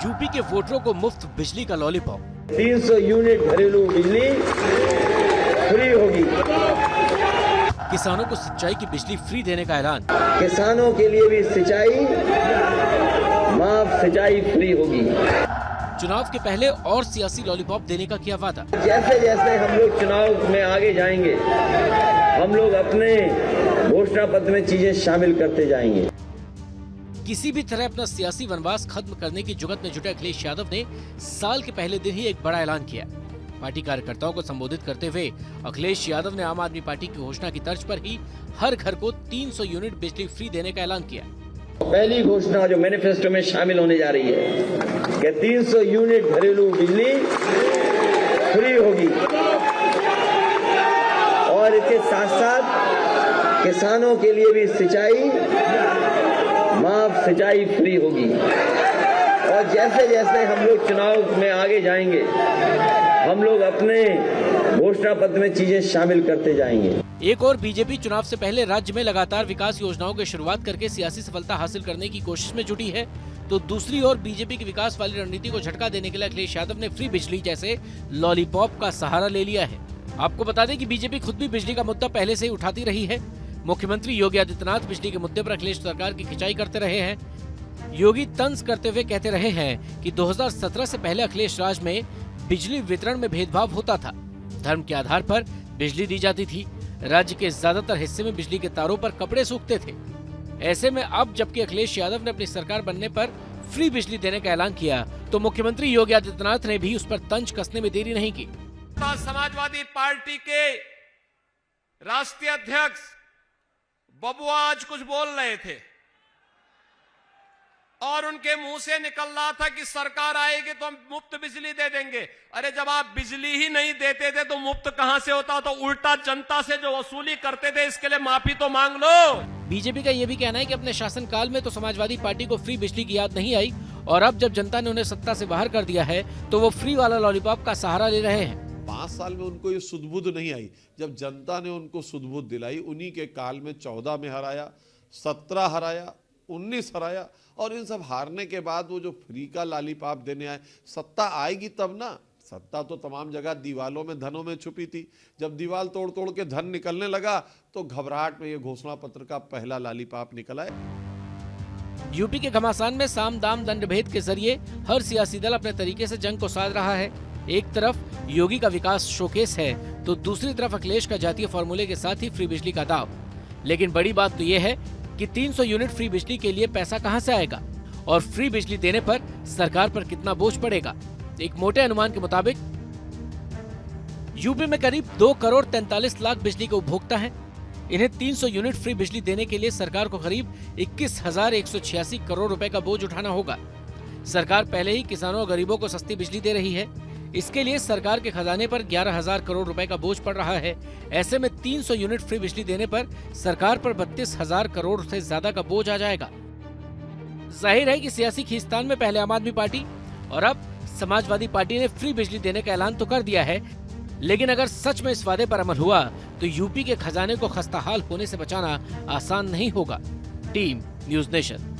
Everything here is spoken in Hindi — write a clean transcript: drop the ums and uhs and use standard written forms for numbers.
यूपी के वोटरों को मुफ्त बिजली का लॉलीपॉप। 300 यूनिट घरेलू बिजली फ्री होगी। किसानों को सिंचाई की बिजली फ्री देने का ऐलान। किसानों के लिए भी सिंचाई माफ सिंचाई फ्री होगी। चुनाव के पहले और सियासी लॉलीपॉप देने का किया वादा। जैसे जैसे हम लोग चुनाव में आगे जाएंगे, हम लोग अपने घोषणा पत्र में चीजें शामिल करते जाएंगे। किसी भी तरह अपना सियासी वनवास खत्म करने की जुगत में जुटे अखिलेश यादव ने साल के पहले दिन ही एक बड़ा ऐलान किया। पार्टी कार्यकर्ताओं को संबोधित करते हुए अखिलेश यादव ने आम आदमी पार्टी की घोषणा की तर्ज पर ही हर घर को 300 यूनिट बिजली फ्री देने का ऐलान किया। पहली घोषणा जो मैनिफेस्टो में शामिल होने जा रही है कि 300 यूनिट घरेलू बिजली फ्री होगी और इसके साथ साथ किसानों के लिए भी सिंचाई माफ सिंचाई फ्री होगी। और जैसे जैसे हम लोग चुनाव में आगे जाएंगे, हम लोग अपने घोषणा पत्र में चीजें शामिल करते जाएंगे। एक और बीजेपी चुनाव से पहले राज्य में लगातार विकास योजनाओं की शुरुआत करके सियासी सफलता हासिल करने की कोशिश में जुटी है, तो दूसरी ओर बीजेपी की विकास वाली रणनीति को झटका देने के लिए अखिलेश यादव ने फ्री बिजली जैसे लॉलीपॉप का सहारा ले लिया है। आपको बता दें कि बीजेपी खुद भी बिजली का मुद्दा पहले से ही उठाती रही है। मुख्यमंत्री योगी आदित्यनाथ बिजली के मुद्दे पर अखिलेश सरकार की खिंचाई करते रहे हैं। योगी तंज करते हुए कहते रहे हैं कि 2017 से पहले अखिलेश राज में बिजली वितरण में भेदभाव होता था, धर्म के आधार पर बिजली दी जाती थी, राज्य के ज्यादातर हिस्से में बिजली के तारों पर कपड़े सूखते थे। ऐसे में अब जबकि अखिलेश यादव ने अपनी सरकार बनने पर फ्री बिजली देने का ऐलान किया, तो मुख्यमंत्री योगी आदित्यनाथ ने भी उस पर तंज कसने में देरी नहीं की। समाजवादी पार्टी के राष्ट्रीय अध्यक्ष बबुआ आज कुछ बोल रहे थे और उनके मुंह से निकल रहा था कि सरकार आएगी तो हम मुफ्त बिजली दे देंगे। अरे जब आप बिजली ही नहीं देते थे तो मुफ्त कहां से होता? तो उल्टा जनता से जो वसूली करते थे, इसके लिए माफी तो मांग लो। बीजेपी का यह भी कहना है कि अपने शासनकाल में तो समाजवादी पार्टी को फ्री बिजली की याद नहीं आई और अब जब जनता ने उन्हें सत्ता से बाहर कर दिया है तो वो फ्री वाला लॉलीपॉप का सहारा ले रहे हैं। 5 साल में उनको ये सुध-बुध नहीं आई। जब जनता ने उनको सुध-बुध दिलाई, उन्हीं के काल में 14 में हराया, 17 हराया, 19 हराया और इन सब हारने के बाद वो जो फ्री का लॉलीपॉप देने आए, सत्ता आएगी तब ना। सत्ता तो तमाम जगह दीवालों में, धनों में छुपी थी। जब दीवाल तोड़ तोड़ के धन निकलने लगा तो घबराहट में ये घोषणा पत्र का पहला लॉलीपॉप निकला है। यूपी के घमासान में साम दाम दंड भेद के जरिए हर सियासी दल अपने तरीके से जंग को साध रहा है। एक तरफ योगी का विकास शोकेस है तो दूसरी तरफ अखिलेश का जातीय फॉर्मूले के साथ ही फ्री बिजली का दाव। लेकिन बड़ी बात तो ये है कि 300 यूनिट फ्री बिजली के लिए पैसा कहां से आएगा और फ्री बिजली देने पर सरकार पर कितना बोझ पड़ेगा। एक मोटे अनुमान के मुताबिक यूपी में करीब 2 करोड़ 43 लाख बिजली के उपभोक्ता हैं। इन्हें 300 यूनिट फ्री बिजली देने के लिए सरकार को करीब 21,186 करोड़ रुपए का बोझ उठाना होगा। सरकार पहले ही किसानों और गरीबों को सस्ती बिजली दे रही है। इसके लिए सरकार के खजाने पर 11,000 करोड़ रुपए का बोझ पड़ रहा है। ऐसे में 300 यूनिट फ्री बिजली देने पर सरकार पर 32,000 करोड़ से ज्यादा का बोझ आ जाएगा। जाहिर है कि सियासी खींचतान में पहले आम आदमी पार्टी और अब समाजवादी पार्टी ने फ्री बिजली देने का ऐलान तो कर दिया है, लेकिन अगर सच में इस वादे पर अमल हुआ तो यूपी के खजाने को खस्ताहाल होने से बचाना आसान नहीं होगा। Team news nation.